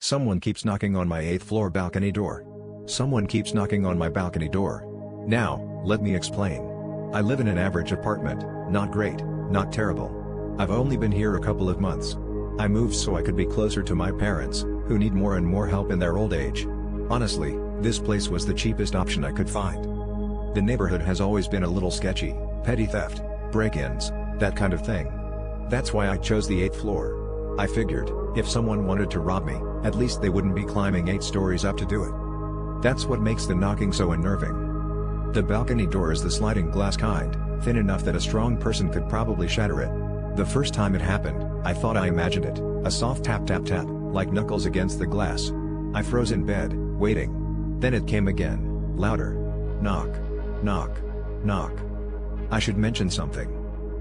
Someone keeps knocking on my 8th floor balcony door. Someone keeps knocking on my balcony door. Now, let me explain. I live in an average apartment, not great, not terrible. I've only been here a couple of months. I moved so I could be closer to my parents, who need more and more help in their old age. Honestly, this place was the cheapest option I could find. The neighborhood has always been a little sketchy, petty theft, break-ins, that kind of thing. That's why I chose the 8th floor. I figured, if someone wanted to rob me, at least they wouldn't be climbing 8 stories up to do it. That's what makes the knocking so unnerving. The balcony door is the sliding glass kind, thin enough that a strong person could probably shatter it. The first time it happened, I thought I imagined it, a soft tap tap tap, like knuckles against the glass. I froze in bed, waiting. Then it came again, louder. Knock. Knock. Knock. I should mention something.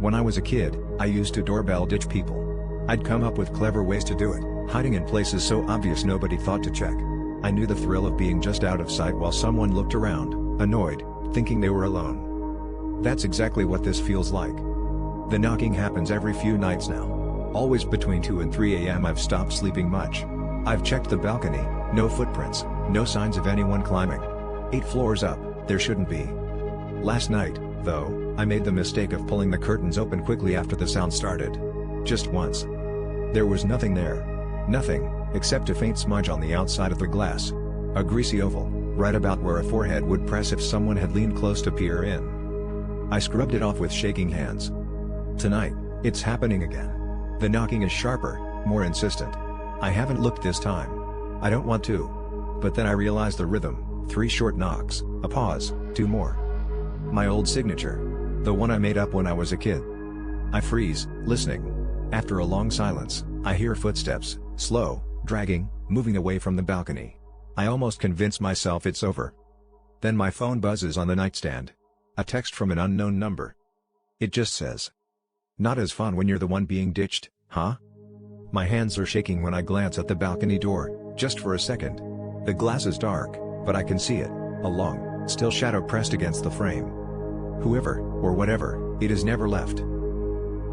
When I was a kid, I used to doorbell ditch people. I'd come up with clever ways to do it, hiding in places so obvious nobody thought to check. I knew the thrill of being just out of sight while someone looked around, annoyed, thinking they were alone. That's exactly what this feels like. The knocking happens every few nights now. Always between 2 and 3 a.m. I've stopped sleeping much. I've checked the balcony, no footprints, no signs of anyone climbing. 8 floors up, there shouldn't be. Last night, though, I made the mistake of pulling the curtains open quickly after the sound started. Just once. There was nothing there. Nothing, except a faint smudge on the outside of the glass. A greasy oval, right about where a forehead would press if someone had leaned close to peer in. I scrubbed it off with shaking hands. Tonight, it's happening again. The knocking is sharper, more insistent. I haven't looked this time. I don't want to. But then I realized the rhythm, 3 short knocks, a pause, 2 more. My old signature. The one I made up when I was a kid. I freeze, listening. After a long silence, I hear footsteps, slow, dragging, moving away from the balcony. I almost convince myself it's over. Then my phone buzzes on the nightstand. A text from an unknown number. It just says, "Not as fun when you're the one being ditched, huh?" My hands are shaking when I glance at the balcony door, just for a second. The glass is dark, but I can see it, a long, still shadow pressed against the frame. Whoever, or whatever, it is never left.